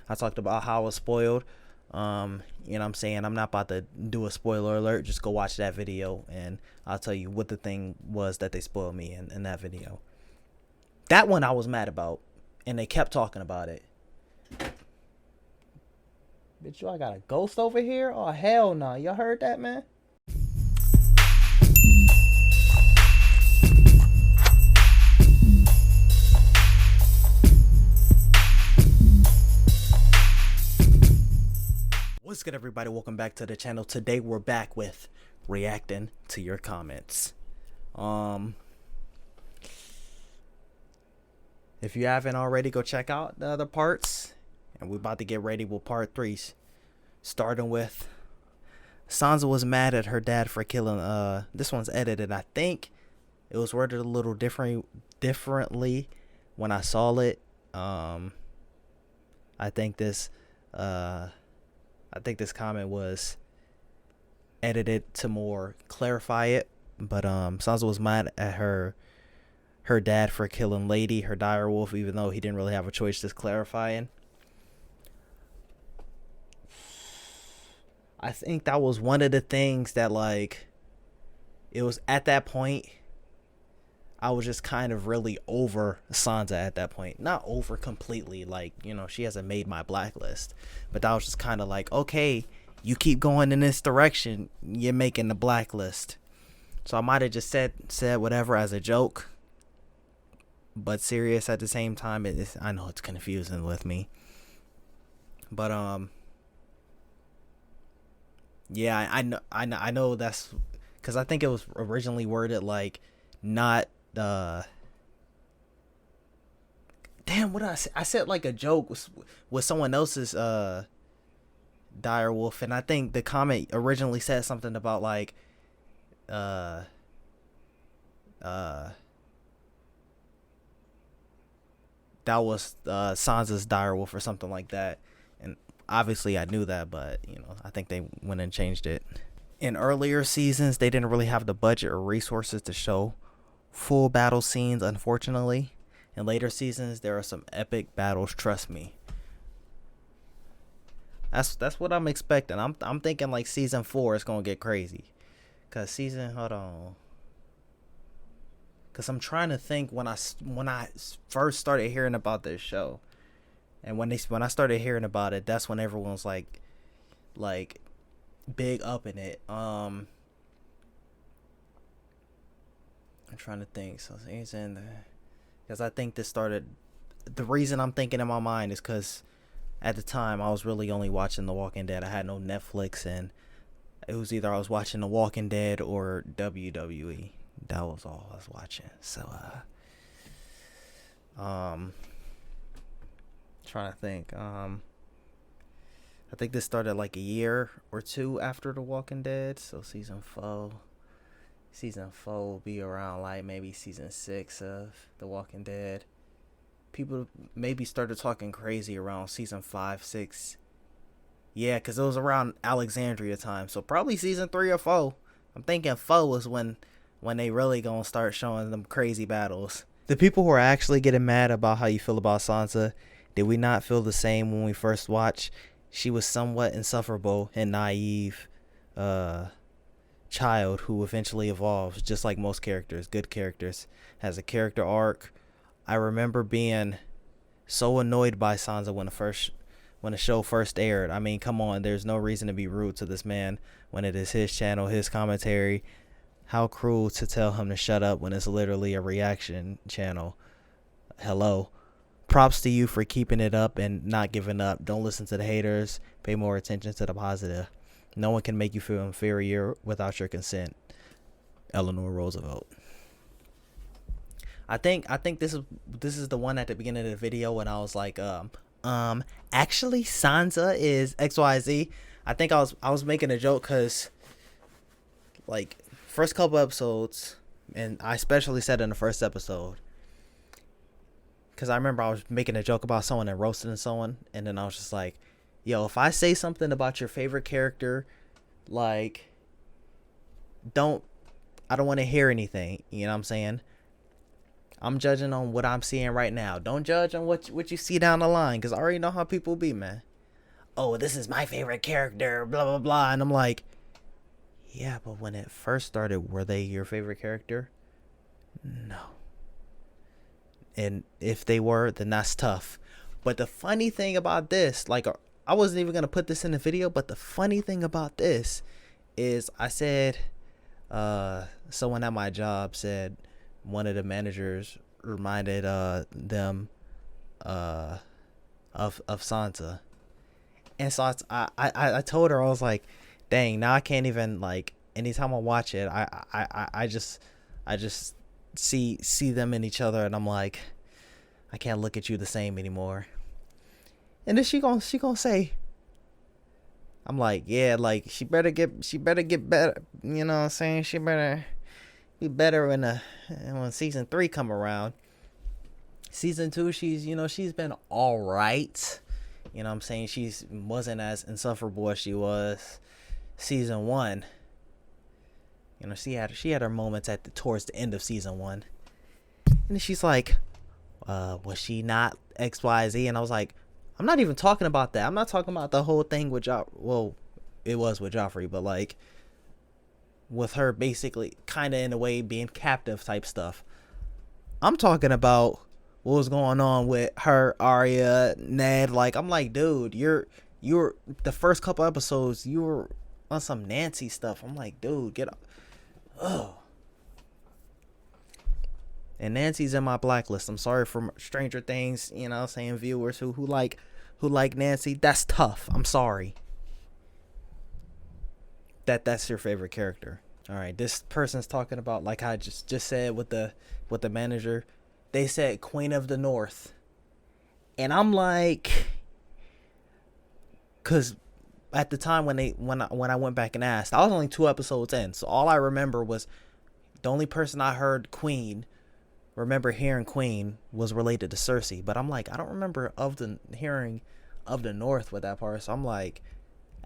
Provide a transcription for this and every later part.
I talked about how I was spoiled. You know what I'm saying? I'm not about to do a spoiler alert. Just go watch that video and I'll tell you what the thing was that they spoiled me in that video. That one I was mad about, and they kept talking about it. Bitch, I got a ghost over here? Oh, hell no. Y'all heard that, man? What's good, everybody? Welcome back to the channel. Today we're back with reacting to your comments. If you haven't already, go check out the other parts. And we're about to get ready with part 3. Starting with Sansa was mad at her dad for killing this one's edited. I think it was worded a little differently when I saw it. I think this comment was edited to more clarify it, but Sansa was mad at her dad for killing Lady, her direwolf, even though he didn't really have a choice, just clarifying. I think that was one of the things that, like, it was at that point, I was just kind of really over Sansa at that point. Not over completely, like, you know, she hasn't made my blacklist. But that was just kind of like, okay, you keep going in this direction, you're making the blacklist. So I might have just said whatever as a joke. But serious at the same time. I know it's confusing with me. But, yeah, I know that's... Because I think it was originally worded like, not... damn, what did I say? I said like a joke with someone else's direwolf, and I think the comment originally said something about like that was Sansa's direwolf or something like that. And obviously I knew that, but you know, I think they went and changed it. In earlier seasons, they didn't really have the budget or resources to show full battle scenes, unfortunately. In later seasons, there are some epic battles, trust me. That's what I'm expecting. I'm thinking like season 4 is gonna get crazy. Cause hold on. Cause I'm trying to think when I first started hearing about this show. And when I started hearing about it, that's when everyone's like big up in it. I'm trying to think. So he's in there. Because I think this started... The reason I'm thinking in my mind is because at the time I was really only watching The Walking Dead. I had no Netflix, and it was either I was watching The Walking Dead or WWE. That was all I was watching. So, trying to think. I think this started like a year or two after The Walking Dead. So season 4 will be around like maybe season 6 of The Walking Dead. People maybe started talking crazy around season 5, 6. Yeah, because it was around Alexandria time. So probably season 3 or 4. I'm thinking 4 was when they really gonna start showing them crazy battles. The people who are actually getting mad about how you feel about Sansa, did we not feel the same when we first watched? She was somewhat insufferable and naive child who eventually evolves, just like most characters. Good characters has a character arc. I remember being so annoyed by Sansa when the show first aired. I mean, come on, there's no reason to be rude to this man when it is his channel, his commentary. How cruel to tell him to shut up when it's literally a reaction channel. Hello. Props to you for keeping it up and not giving up. Don't listen to the haters. Pay more attention to the positive. No one can make you feel inferior without your consent. Eleanor Roosevelt. I think this is the one at the beginning of the video when I was like, actually Sansa is XYZ. I think I was making a joke because, like, first couple episodes, and I especially said in the first episode, because I remember I was making a joke about someone and roasting someone, and then I was just like, yo, if I say something about your favorite character, like, I don't want to hear anything, you know what I'm saying? I'm judging on what I'm seeing right now. Don't judge on what you see down the line, because I already know how people be, man. Oh, this is my favorite character, blah, blah, blah. And I'm like, yeah, but when it first started, were they your favorite character? No. And if they were, then that's tough. But the funny thing about this, like, I wasn't even going to put this in the video, but the funny thing about this is I said, someone at my job said one of the managers reminded them of Sansa. And so I told her, I was like, dang, now I can't even, like, anytime I watch it, I just see them in each other, and I'm like, I can't look at you the same anymore. And then she gonna say, I'm like, yeah, like, she better get better, you know what I'm saying? She better be better when season 3 come around. Season 2, she's been all right. You know what I'm saying? She wasn't as insufferable as she was season 1. You know, she had her moments towards the end of season 1. And she's like, was she not XYZ? And I was like, I'm not even talking about that. I'm not talking about the whole thing with well, it was with Joffrey, but like with her basically kind of in a way being captive type stuff. I'm talking about what was going on with her, Arya, Ned. Like, I'm like, dude, you're the first couple episodes, you were on some Nancy stuff. I'm like, dude, get up. Oh. And Nancy's in my blacklist. I'm sorry for Stranger Things, you know, saying viewers who like Nancy. That's tough. I'm sorry. That's your favorite character. All right, this person's talking about, like I just said with the manager. They said Queen of the North. And I'm like, cuz at the time when I went back and asked, I was only 2 episodes in. So all I remember was the only person I heard hearing Queen was related to Cersei. But I'm like, I don't remember hearing of the North with that part. So I'm like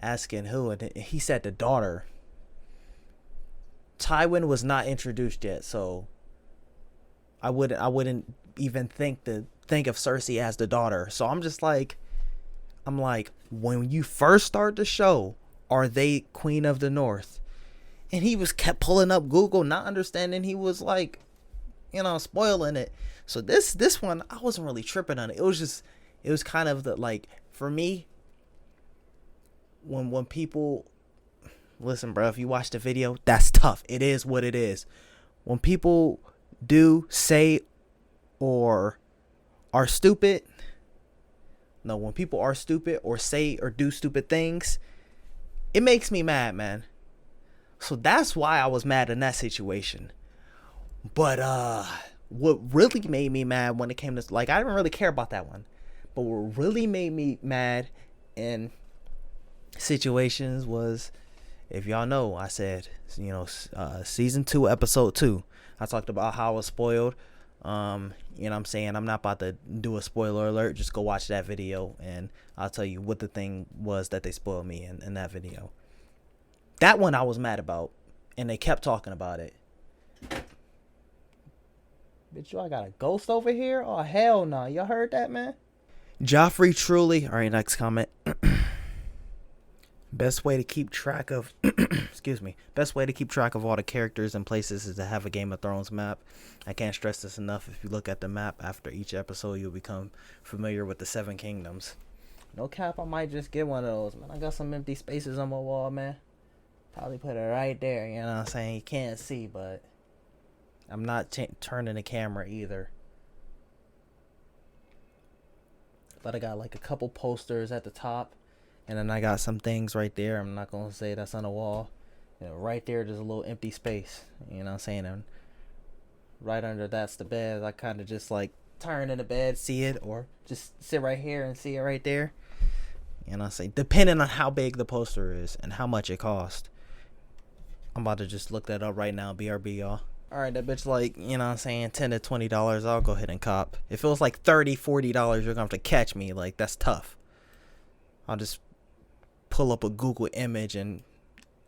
asking who, and he said the daughter. Tywin was not introduced yet, so I wouldn't even think of Cersei as the daughter. So I'm like, when you first start the show, are they Queen of the North? And he kept pulling up Google, not understanding. He was like, you know, spoiling it. So this one, I wasn't really tripping on it. It was kind of the, like, for me, when people listen, bro, if you watch the video, that's tough. It is what it is. When people do say or are stupid, no, when people are stupid or say or do stupid things, it makes me mad, man. So that's why I was mad in that situation. But what really made me mad when it came to, like, I didn't really care about that one, but what really made me mad in situations was, if y'all know, I said, you know, season 2, episode 2, I talked about how I was spoiled. You know what I'm saying? I'm not about to do a spoiler alert. Just go watch that video and I'll tell you what the thing was that they spoiled me in that video. That one I was mad about, and they kept talking about it. Bitch, I got a ghost over here? Oh, hell no. Y'all heard that, man? Joffrey truly. All right, next comment. Best way to keep track of best way to keep track of all the characters and places is to have a Game of Thrones map. I can't stress this enough. If you look at the map after each episode, you'll become familiar with the 7 kingdoms. No cap, I might just get one of those, man. I got some empty spaces on my wall, man. Probably put it right there, you know what I'm saying? You can't see, but I'm not turning the camera either. But I got like a couple posters at the top. And then I got some things right there. I'm not going to say that's on the wall. You know, right there, there's a little empty space. You know what I'm saying? And right under that's the bed. I kind of just like turn in the bed, see it, or just sit right here and see it right there. You know what I'm saying? Depending on how big the poster is and how much it cost. I'm about to just look that up right now. BRB, y'all. Alright, that bitch like, you know what I'm saying, $10 to $20. I'll go ahead and cop. If it was like $30, $40, you're going to have to catch me. Like, that's tough. I'll just pull up a Google image and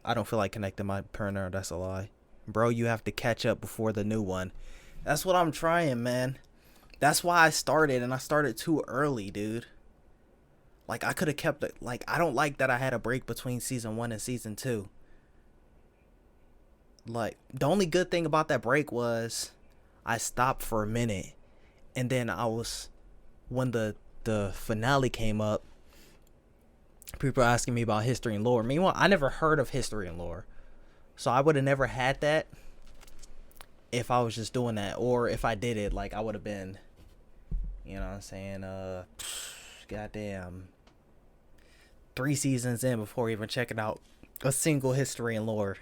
I don't feel like connecting my printer. That's a lie. Bro, you have to catch up before the new one. That's what I'm trying, man. That's why I started, and I started too early, dude. Like, I could have kept it. Like, I don't like that I had a break between season 1 and season 2. Like, the only good thing about that break was I stopped for a minute, and then when the finale came up, people were asking me about history and lore. Meanwhile, I never heard of history and lore, so I would have never had that if I was just doing that, or if I did it, like, I would have been, you know what I'm saying, goddamn 3 seasons in before even checking out a single history and lore.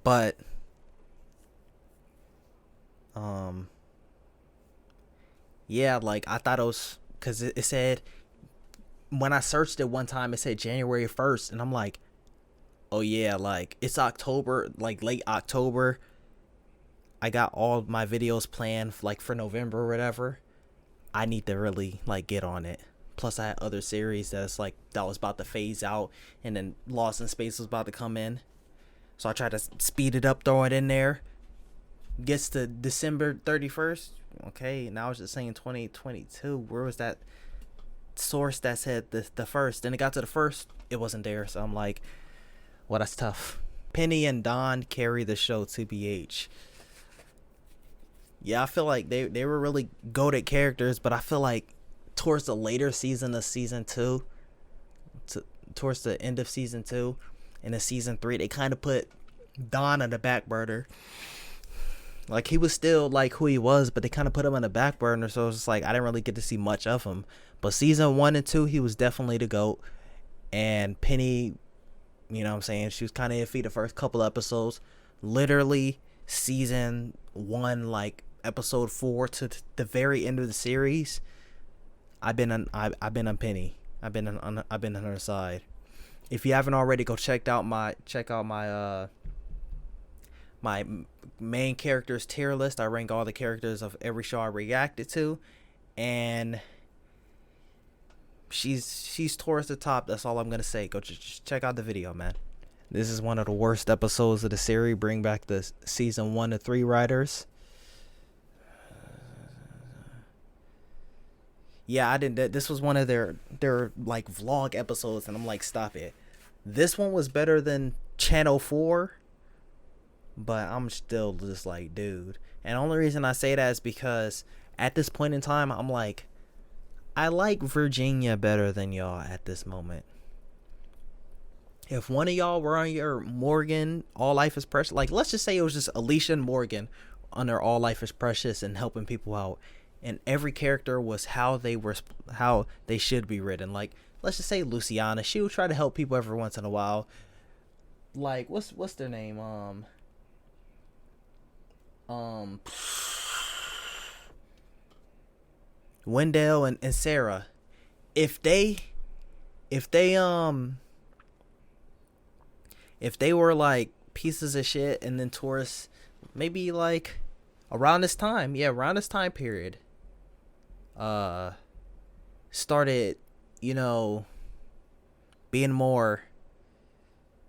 But yeah, like, I thought it was, because it said, when I searched it one time, it said January 1st, and I'm like, oh yeah, like, it's October, like late October. I got all my videos planned like for November or whatever. I need to really like get on it. Plus I had other series that was about to phase out, and then Lost in Space was about to come in. So I tried to speed it up, throw it in there. Gets to December 31st. Okay, now it's just saying 2022. Where was that source that said the first? Then it got to the first, it wasn't there. So I'm like, well, that's tough. Penny and Don carry the show, TBH. Yeah, I feel like they were really goated characters, but I feel like towards the later season of season 2, towards the end of season 2, and in season 3, they kind of put Don on the back burner. Like, he was still like who he was, but they kind of put him on the back burner, so it's just like I didn't really get to see much of him. But season 1 and 2, he was definitely the GOAT. And Penny, you know what I'm saying, she was kind of iffy the first couple episodes. Literally season 1, like episode 4 to the very end of the series, I've been on Penny. I've been on her side. If you haven't already, go check out my my main characters tier list. I rank all the characters of every show I reacted to, and she's towards the top. That's all I'm gonna say. Go just check out the video, man. This is one of the worst episodes of the series. Bring back the season 1 to 3 writers. Yeah, I didn't. This was one of their like vlog episodes, and I'm like, stop it. This one was better than Channel 4, but I'm still just like, dude. And the only reason I say that is because at this point in time, I'm like, I like Virginia better than y'all at this moment. If one of y'all were on your Morgan, All Life is Precious, like, let's just say it was just Alicia and Morgan under All Life is Precious and helping people out, and every character was how they should be written. Like, let's just say Luciana, she would try to help people every once in a while. Like, what's their name? Wendell and Sarah. If they were like pieces of shit, and then towards maybe like around this time period, started, you know, being more,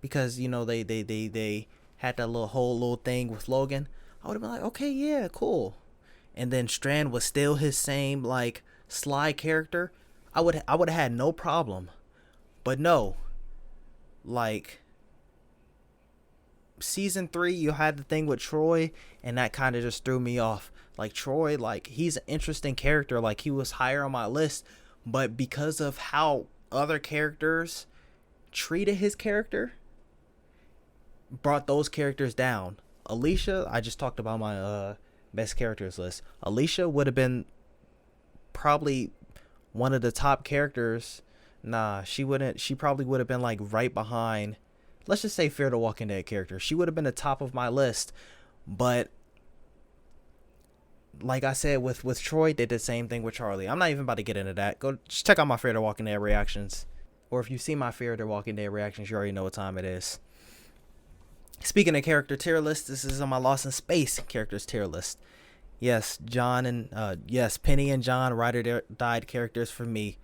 because, you know, they had that little thing with Logan, I would have been like, okay, yeah, cool. And then Strand was still his same like sly character, I would have had no problem. But no, like, season 3, you had the thing with Troy, and that kind of just threw me off. Like, Troy, like, he's an interesting character. Like, he was higher on my list, but because of how other characters treated his character, brought those characters down. Alicia, I just talked about my best characters list. Alicia would have been probably one of the top characters. Nah, she wouldn't. She probably would have been like right behind, let's just say, Fear the Walking Dead character. She would have been the top of my list. But like I said, with Troy, they did the same thing with Charlie. I'm not even about to get into that. Go just check out my Fear the Walking Dead reactions. Or if you see my Fear the Walking Dead reactions, you already know what time it is. Speaking of character tier list, this is on my Lost in Space characters tier list. Yes, Penny and John ride or died characters for me.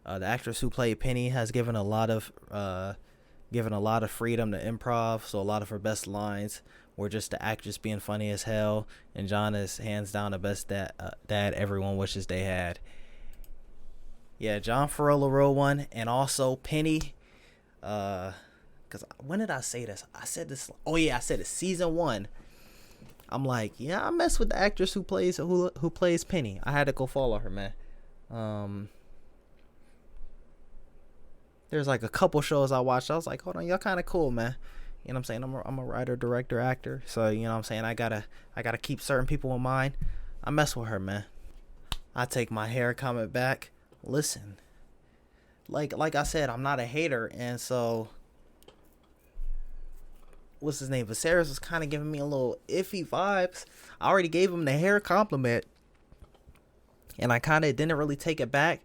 The actress who played Penny has given a lot of freedom to improv, so a lot of her best lines or just the actress being funny as hell. And Jon is hands down the best dad everyone wishes they had. Yeah, Jon Farrell, a real one. And also Penny. Because when did I say this? I said this. Oh, yeah, I said it. Season 1. I'm like, yeah, I mess with the actress who plays Penny. I had to go follow her, man. There's like a couple shows I watched. I was like, hold on, y'all kind of cool, man. You know what I'm saying? I'm a writer, director, actor. So, you know what I'm saying? I gotta keep certain people in mind. I mess with her, man. I take my hair comment back. Listen, like I said, I'm not a hater, and so what's his name? Viserys was kind of giving me a little iffy vibes. I already gave him the hair compliment, and I kind of didn't really take it back.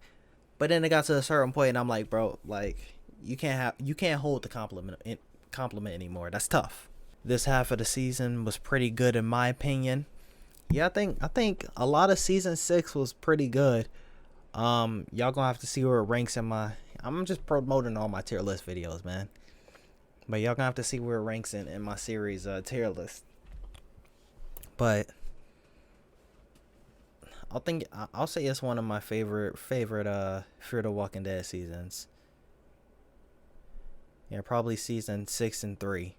But then it got to a certain point, and I'm like, bro, like you can't hold the compliment anymore. That's tough. This half of the season was pretty good in my opinion. Yeah, I think a lot of season 6 was pretty good. Y'all gonna have to see where it ranks in my. I'm just promoting all my tier list videos, man. But y'all gonna have to see where it ranks in my series tier list. But I'll say it's one of my favorite Fear the Walking Dead seasons. Yeah, probably season 6 and 3.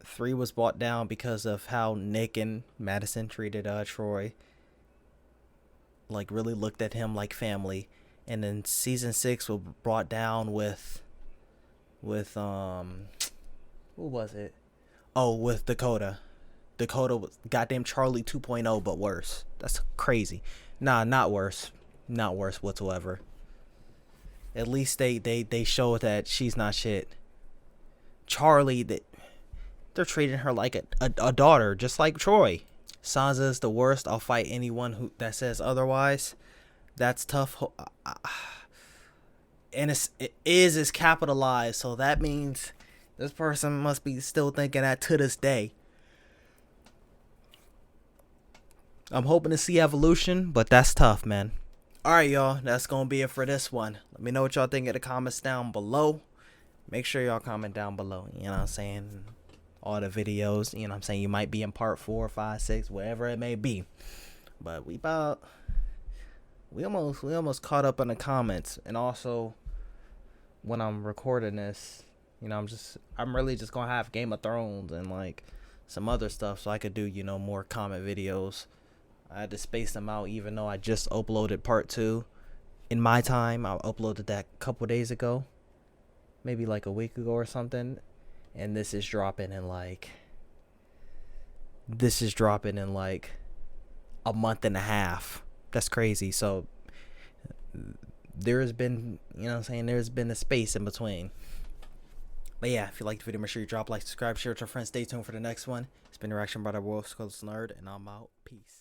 3 was brought down because of how Nick and Madison treated Troy. Like really looked at him like family. And then season 6 was brought down with who was it? Oh, with Dakota. Dakota was goddamn Charlie 2.0, but worse. That's crazy. Nah, not worse. Not worse whatsoever. At least they show that she's not shit. Charlie, they're treating her like a daughter, just like Troy. Sansa is the worst. I'll fight anyone that says otherwise. That's tough. And it is capitalized, so that means this person must be still thinking that to this day. I'm hoping to see evolution, but that's tough, man. Alright, y'all. That's going to be it for this one. Let me know what y'all think in the comments down below. Make sure y'all comment down below. You know what I'm saying? All the videos. You know what I'm saying? You might be in part 4, 5, 6, whatever it may be. But we almost caught up in the comments. And also, when I'm recording this, you know, I'm really just going to have Game of Thrones and like some other stuff so I could do, you know, more comment videos. I had to space them out even though I just uploaded part 2 in my time. I uploaded that a couple days ago, maybe like a week ago or something, and this is dropping in like a month and a half. That's crazy. So there has been, you know what I'm saying, there's been a space in between. But yeah, if you liked the video, make sure you drop a like, subscribe, share it with your friends. Stay tuned for the next one. It's been Reaction by the World's Coolest Nerd, and I'm out. Peace.